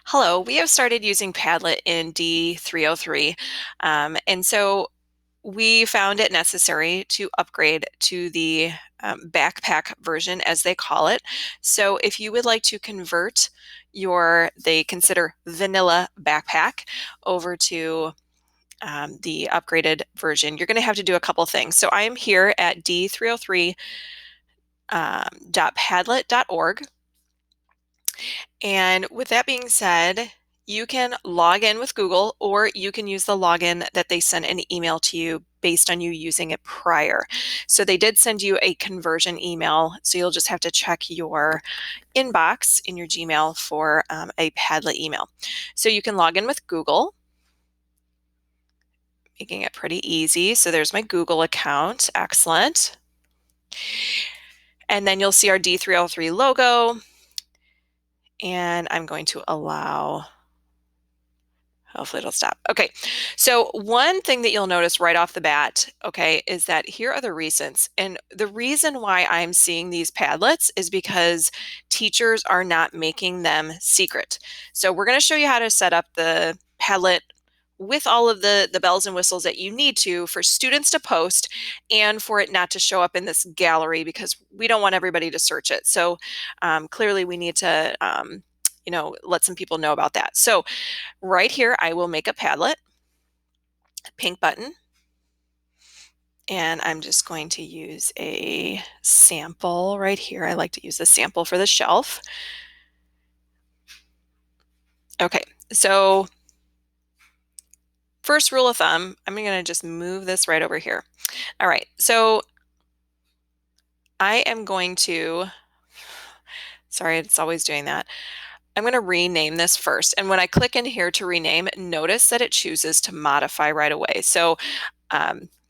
Hello, we have started using Padlet in D303, and so we found it necessary to upgrade to the Backpack version, as they call it. So if you would like to convert they consider vanilla Backpack over to the upgraded version, you're going to have to do a couple things. So I am here at d303 .padlet.org. And with that being said, you can log in with Google, or you can use the login that they sent an email to you based on you using it prior. So they did send you a conversion email, so you'll just have to check your inbox in your Gmail for a Padlet email. So you can log in with Google, making it pretty easy. So there's my Google account. Excellent. And then you'll see our D303 logo, and I'm going to allow. Hopefully it'll stop. Okay, so one thing that you'll notice right off the bat, okay, is that here are the recents. And the reason why I'm seeing these Padlets is because teachers are not making them secret. So we're going to show you how to set up the Padlet with all of the bells and whistles that you need to for students to post and for it not to show up in this gallery, because we don't want everybody to search it. So clearly we need to let some people know about that. So right here, I will make a Padlet, pink button, and I'm just going to use a sample right here. I like to use the sample for the shelf. Okay, so first rule of thumb, I'm going to just move this right over here. All right, so I am going to, sorry, it's always doing that. I'm going to rename this first. And when I click in here to rename, notice that it chooses to modify right away. So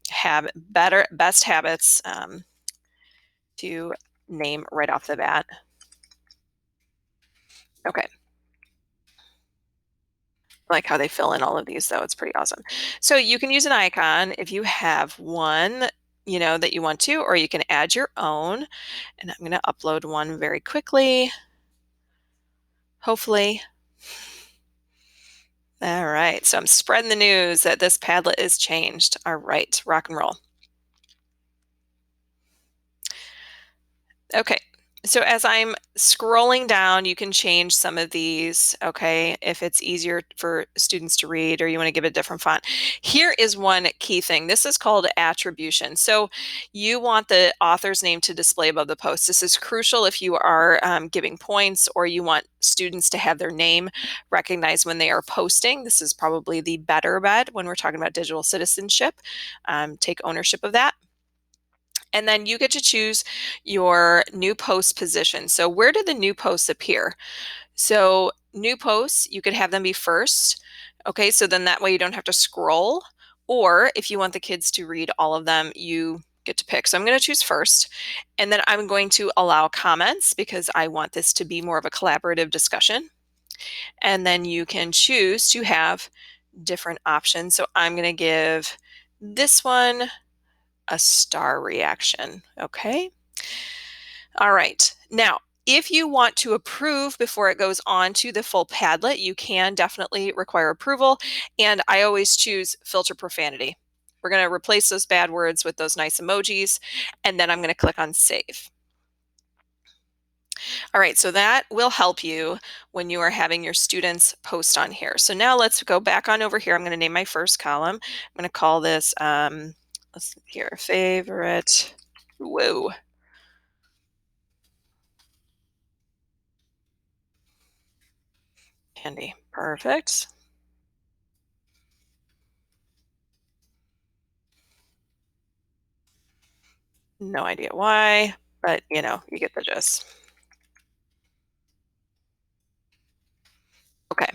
have best habits to name right off the bat. Okay. I like how they fill in all of these, though. It's pretty awesome. So you can use an icon if you have one, that you want to, or you can add your own. And I'm going to upload one very quickly, hopefully. All right, so I'm spreading the news that this Padlet is changed. All right, rock and roll. Okay, so as I'm scrolling down, you can change some of these, okay, if it's easier for students to read or you want to give it a different font. Here is one key thing. This is called attribution. So you want the author's name to display above the post. This is crucial if you are giving points or you want students to have their name recognized when they are posting. This is probably the better bet when we're talking about digital citizenship. Take ownership of that. And then you get to choose your new post position. So where do the new posts appear? So new posts, you could have them be first. Okay, so then that way you don't have to scroll. Or if you want the kids to read all of them, you get to pick. So I'm going to choose first. And then I'm going to allow comments because I want this to be more of a collaborative discussion. And then you can choose to have different options. So I'm going to give this one a star reaction. Okay. All right. Now, if you want to approve before it goes on to the full Padlet, you can definitely require approval. And I always choose filter profanity. We're going to replace those bad words with those nice emojis. And then I'm going to click on save. All right, so that will help you when you are having your students post on here. So now let's go back on over here. I'm going to name my first column. I'm going to call this, let's see here, favorite, whoa. Candy, perfect. No idea why, but you get the gist. Okay.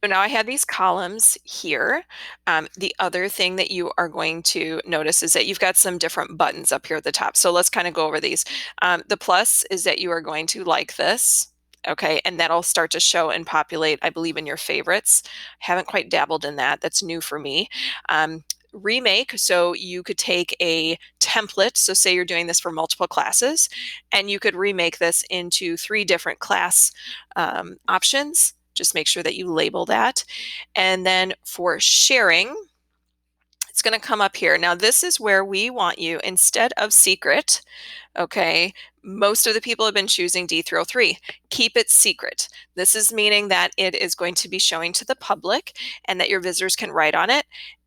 So now I have these columns here. The other thing that you are going to notice is that you've got some different buttons up here at the top. So let's kind of go over these. The plus is that you are going to like this. Okay, and that'll start to show and populate, I believe, in your favorites. Haven't quite dabbled in that. That's new for me. Remake, so you could take a template, so say you're doing this for multiple classes, and you could remake this into 3 different class options. Just make sure that you label that. And then for sharing, it's going to come up here. Now, this is where we want you, instead of secret, okay, most of the people have been choosing D303. Keep it secret. This is meaning that it is going to be showing to the public and that your visitors can write on it.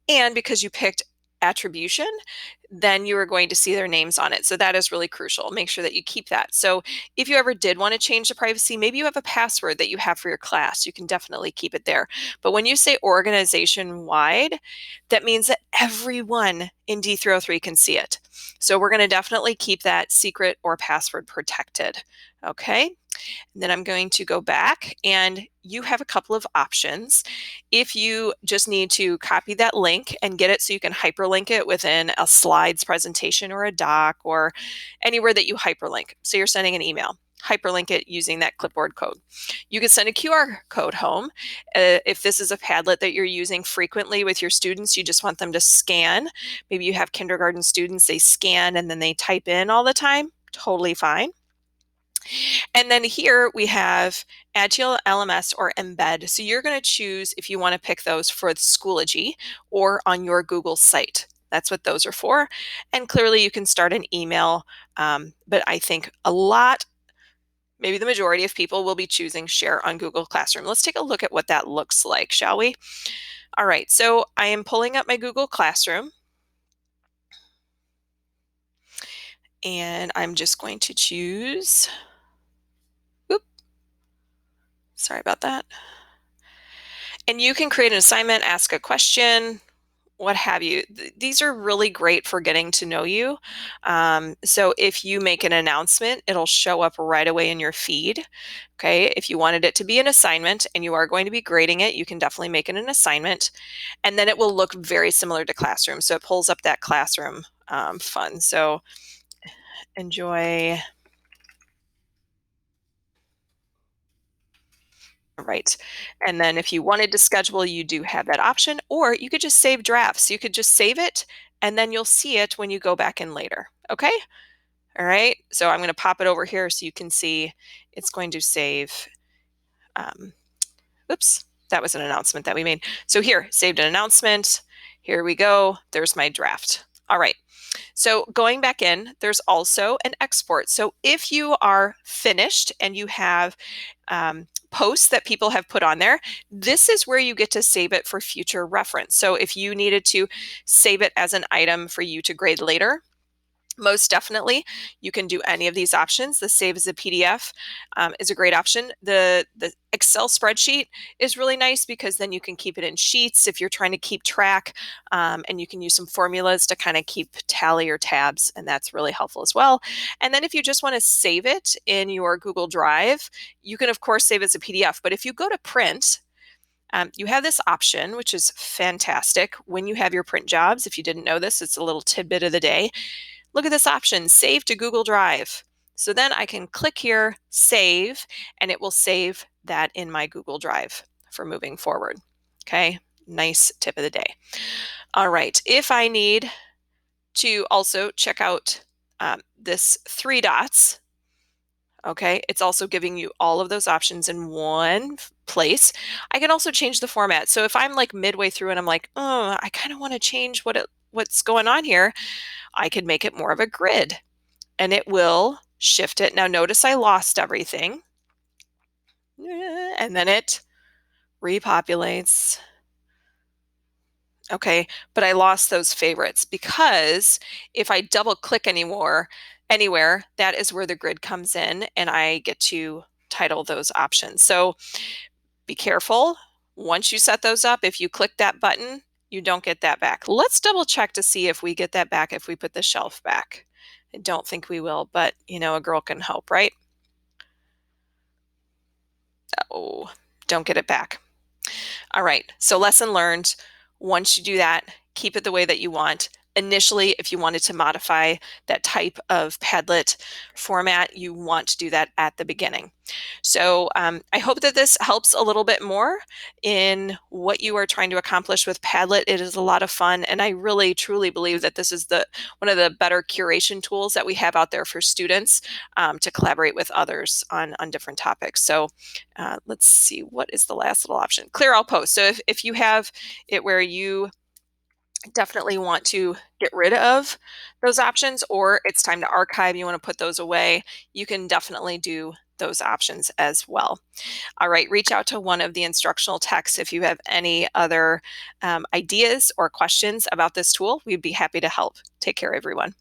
And because you picked attribution, then you are going to see their names on it. So that is really crucial. Make sure that you keep that. So if you ever did want to change the privacy, maybe you have a password that you have for your class, you can definitely keep it there. But when you say organization wide, that means that everyone in D303 can see it. So we're going to definitely keep that secret or password protected. Okay. And then I'm going to go back, and you have a couple of options. If you just need to copy that link and get it so you can hyperlink it within a slides presentation or a doc or anywhere that you hyperlink. So you're sending an email, hyperlink it using that clipboard code. You can send a QR code home. If this is a Padlet that you're using frequently with your students, you just want them to scan. Maybe you have kindergarten students, they scan and then they type in all the time. Totally fine. And then here we have add to your LMS or embed. So you're going to choose if you want to pick those for the Schoology or on your Google site. That's what those are for. And clearly you can start an email, but I think a lot, maybe the majority of people will be choosing share on Google Classroom. Let's take a look at what that looks like, shall we? All right, so I am pulling up my Google Classroom. And I'm just going to choose, sorry about that. And you can create an assignment, ask a question, what have you. These are really great for getting to know you. So if you make an announcement, it'll show up right away in your feed. Okay, if you wanted it to be an assignment and you are going to be grading it, you can definitely make it an assignment. And then it will look very similar to Classroom. So it pulls up that Classroom fun. So enjoy. Right. And then if you wanted to schedule, you do have that option, or you could just save drafts. You could just save it and then you'll see it when you go back in later. Okay. All right. So I'm going to pop it over here so you can see it's going to save. Oops, that was an announcement that we made. So here, saved an announcement. Here we go. There's my draft. All right. So going back in, there's also an export. So if you are finished and you have posts that people have put on there, this is where you get to save it for future reference. So if you needed to save it as an item for you to grade later, most definitely, you can do any of these options. The save as a PDF is a great option. The Excel spreadsheet is really nice because then you can keep it in sheets if you're trying to keep track, and you can use some formulas to kind of keep tally or tabs, and that's really helpful as well. And then if you just want to save it in your Google Drive, you can of course save as a PDF. But if you go to print, you have this option, which is fantastic when you have your print jobs. If you didn't know this, it's a little tidbit of the day. Look at this option, save to Google Drive. So then I can click here, save, and it will save that in my Google Drive for moving forward. Okay, nice tip of the day. All right, if I need to also check out this 3 dots, okay, it's also giving you all of those options in one place. I can also change the format. So if I'm like midway through and I'm like, oh, I kind of want to change what's going on here, I could make it more of a grid and it will shift it. Now notice I lost everything and then it repopulates. Okay, but I lost those favorites because if I double click anywhere, that is where the grid comes in and I get to title those options. So be careful. Once you set those up, if you click that button, you don't get that back. Let's double check to see if we get that back if we put the shelf back. I don't think we will, but you know, a girl can hope, right? Oh, don't get it back. All right, so lesson learned. Once you do that, keep it the way that you want. initially, if you wanted to modify that type of Padlet format, you want to do that at the beginning. So I hope that this helps a little bit more in what you are trying to accomplish with Padlet. It is a lot of fun, and I really truly believe that this is one of the better curation tools that we have out there for students to collaborate with others on different topics. So let's see, what is the last little option? Clear all posts. So if you have it where you definitely want to get rid of those options, or it's time to archive, you want to put those away, you can definitely do those options as well. All right, reach out to one of the instructional techs if you have any other ideas or questions about this tool. We'd be happy to help. Take care, everyone.